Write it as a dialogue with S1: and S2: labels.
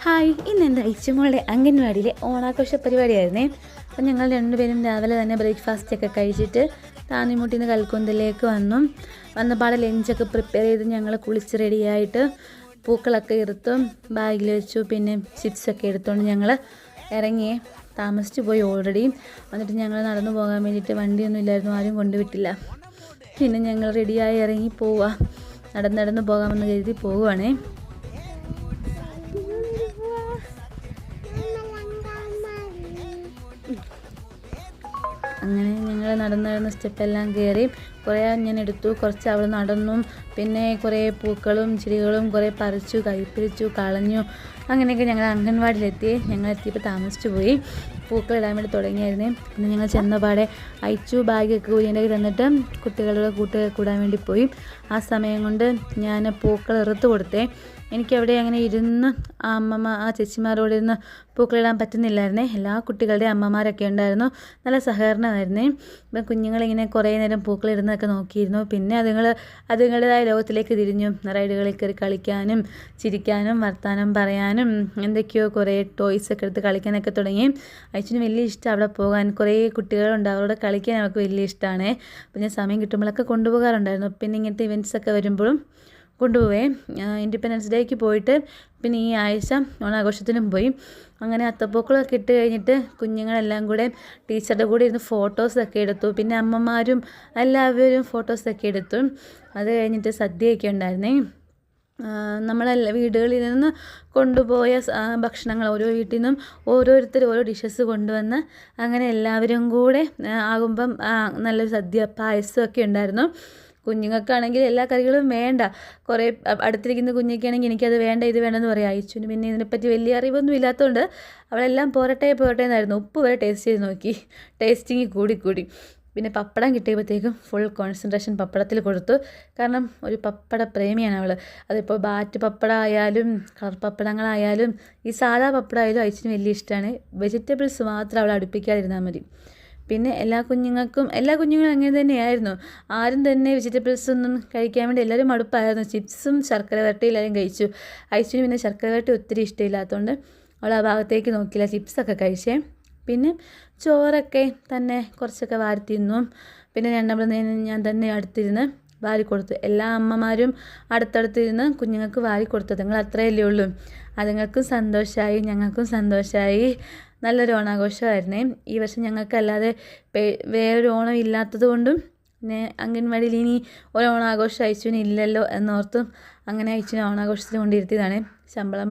S1: Hi, ഇന്ന് എൻ്റെ ഐച്ചുമോളുടെ അംഗൻവാടിയിലെ ഓണാഘോഷ പരിപാടിയായിരുന്നേ. അപ്പം ഞങ്ങൾ രണ്ടുപേരും രാവിലെ തന്നെ ബ്രേക്ക്ഫാസ്റ്റൊക്കെ കഴിച്ചിട്ട് താന്നിമുട്ടിന്ന് കൽക്കുന്തലേക്ക് വന്നപാടെ ലഞ്ചൊക്കെ പ്രിപ്പയർ ചെയ്ത് ഞങ്ങൾ കുളിച്ച് റെഡിയായിട്ട് പൂക്കളൊക്കെ എടുത്തും ബാഗിൽ വെച്ചു. പിന്നെ ചിപ്സൊക്കെ എടുത്തുകൊണ്ട് ഞങ്ങൾ ഇറങ്ങിയേ. താമസിച്ചു പോയി ഓൾറെഡി. എന്നിട്ട് ഞങ്ങൾ നടന്നു പോകാൻ വേണ്ടിയിട്ട് വണ്ടിയൊന്നും ഇല്ലായിരുന്നു, ആരും കൊണ്ടുവിട്ടില്ല. പിന്നെ ഞങ്ങൾ റെഡിയായി ഇറങ്ങി പോവുക, നടന്ന് പോകാമെന്ന് കരുതി പോവുകയാണേ. അങ്ങനെ ഞങ്ങൾ നടന്ന് സ്റ്റെപ്പെല്ലാം കയറി കുറേ ഞാൻ എടുത്തു, കുറച്ച് അവിടെ നടന്നു. പിന്നെ കുറേ പൂക്കളും ചെടികളും കുറേ പറിച്ചു, കഴിപ്പിച്ചു, കളഞ്ഞു. അങ്ങനെയൊക്കെ ഞങ്ങൾ അംഗൻവാടിയിലെത്തി. ഞങ്ങളെത്തിയപ്പോൾ താമസിച്ചു പോയി. പൂക്കളിടാൻ വേണ്ടി തുടങ്ങിയായിരുന്നേ. പിന്നെ ഞങ്ങൾ ചെന്നപാടെ അയച്ചു ബാഗൊക്കെ ഊരിൻ്റെ തന്നിട്ട് കുട്ടികളുടെ കൂടാൻ വേണ്ടി പോയി. ആ സമയം കൊണ്ട് ഞാൻ പൂക്കൾ ഇറുത്ത് കൊടുത്തേ. എനിക്കവിടെ അങ്ങനെ ഇരുന്ന് ആ ചേച്ചിമാരോട് ഇരുന്ന് പൂക്കളിടാൻ പറ്റുന്നില്ലായിരുന്നേ. എല്ലാ കുട്ടികളുടെയും അമ്മമാരൊക്കെ ഉണ്ടായിരുന്നു, നല്ല സഹകരണമായിരുന്നേ. ഇപ്പം കുഞ്ഞുങ്ങളിങ്ങനെ കുറേ നേരം പൂക്കളിടുന്നതൊക്കെ നോക്കിയിരുന്നു. പിന്നെ അതുങ്ങളുടേതായ ലോകത്തിലേക്ക് തിരിഞ്ഞു. റൈഡുകളിൽ കയറി കളിക്കാനും ചിരിക്കാനും വർത്താനം പറയാനും എന്തൊക്കെയോ കുറേ ടോയ്സൊക്കെ എടുത്ത് കളിക്കാനൊക്കെ തുടങ്ങി. അയച്ചിന് വലിയ ഇഷ്ടം അവിടെ പോകാൻ. കുറേ കുട്ടികളുണ്ട്, അവരോട് കളിക്കാൻ അവർക്ക് വലിയ ഇഷ്ടമാണ്. അപ്പം ഞാൻ സമയം കിട്ടുമ്പോഴൊക്കെ കൊണ്ടുപോകാറുണ്ടായിരുന്നു. പിന്നെ ഇങ്ങനത്തെ ഇവൻറ്റ്സൊക്കെ വരുമ്പോഴും കൊണ്ടുപോവേ. ഇൻഡിപെൻഡൻസ് ഡേക്ക് പോയിട്ട് പിന്നെ ഈ ആഴ്ച ഓണാഘോഷത്തിനും പോയി. അങ്ങനെ അത്തപ്പൂക്കളൊക്കെ ഇട്ട് കഴിഞ്ഞിട്ട് കുഞ്ഞുങ്ങളെല്ലാം കൂടെ ടീച്ചറുടെ കൂടെ ഇരുന്ന് ഫോട്ടോസൊക്കെ എടുത്തു. പിന്നെ അമ്മമാരും എല്ലാവരും ഫോട്ടോസൊക്കെ എടുത്തു. അത് കഴിഞ്ഞിട്ട് സദ്യയൊക്കെ ഉണ്ടായിരുന്നേ. നമ്മളെല്ലാ വീടുകളിൽ നിന്ന് കൊണ്ടുപോയ ഭക്ഷണങ്ങൾ ഓരോ വീട്ടിൽ നിന്നും ഓരോരുത്തർ ഓരോ ഡിഷസ് കൊണ്ടുവന്ന് അങ്ങനെ എല്ലാവരും കൂടെ ആകുമ്പം നല്ലൊരു സദ്യ പായസമൊക്കെ ഉണ്ടായിരുന്നു. കുഞ്ഞുങ്ങൾക്കാണെങ്കിൽ എല്ലാ കറികളും വേണ്ട. കുറേ അടുത്തിരിക്കുന്ന കുഞ്ഞൊക്കെയാണെങ്കിൽ എനിക്കത് വേണ്ട ഇത് വേണ്ടെന്ന് പറയാം. അയച്ചുവിന് പിന്നെ ഇതിനെപ്പറ്റി വലിയ അറിവൊന്നും ഇല്ലാത്തതുകൊണ്ട് അവളെല്ലാം പോരട്ടെ എന്നായിരുന്നു. ഉപ്പ് വരെ ടേസ്റ്റ് ചെയ്ത് നോക്കി. ടേസ്റ്റിങ് കൂടി. പിന്നെ പപ്പടം കിട്ടിയപ്പോഴത്തേക്കും ഫുൾ കോൺസെൻട്രേഷൻ പപ്പടത്തിൽ കൊടുത്തു. കാരണം ഒരു പപ്പട പ്രേമിയാണ് അവൾ. അതിപ്പോൾ ബാറ്റ് പപ്പടം ആയാലും കളർ പപ്പടങ്ങളായാലും ഈ സാധാ പപ്പടമായാലും അയച്ചിന് വലിയ ഇഷ്ടമാണ്. വെജിറ്റബിൾസ് മാത്രം അവൾ അടുപ്പിക്കാതിരുന്നാൽ മതി. പിന്നെ എല്ലാ കുഞ്ഞുങ്ങളും അങ്ങനെ തന്നെയായിരുന്നു. ആരും തന്നെ വെജിറ്റബിൾസ് ഒന്നും കഴിക്കാൻ വേണ്ടി എല്ലാവരും മടുപ്പായിരുന്നു. ചിപ്സും ശർക്കര വരട്ടി എല്ലാവരും കഴിച്ചു. അയച്ചിന് പിന്നെ ശർക്കര വരട്ടി ഒത്തിരി ഇഷ്ടമില്ലാത്തതുകൊണ്ട് അവൾ ആ ഭാഗത്തേക്ക് നോക്കിയില്ല, ചിപ്സൊക്കെ കഴിച്ചേ. പിന്നെ ചോറൊക്കെ തന്നെ കുറച്ചൊക്കെ വാരി തിന്നു. പിന്നെ ഞാൻ തന്നെ അടുത്തിരുന്ന് വാരി കൊടുത്തു. എല്ലാ അമ്മമാരും അടുത്തടുത്തിരുന്ന് കുഞ്ഞുങ്ങൾക്ക് വാരി കൊടുത്തു. അതുങ്ങൾ അത്രയല്ലേ ഉള്ളൂ. അതുങ്ങൾക്കും സന്തോഷമായി, ഞങ്ങൾക്കും സന്തോഷമായി. നല്ലൊരു ഓണാഘോഷമായിരുന്നേ. ഈ വർഷം ഞങ്ങൾക്കല്ലാതെ വേറൊരു ഓണം ഇല്ലാത്തത് കൊണ്ടും പിന്നെ അംഗൻവാടിയിൽ ഇനി ഒരു ഓണാഘോഷം അയച്ചുവിന് ഇല്ലല്ലോ എന്നോർത്തും അങ്ങനെ അയച്ചുവിനെ ഓണാഘോഷത്തിന് കൊണ്ടിരുത്തിയതാണ്. ശമ്പളം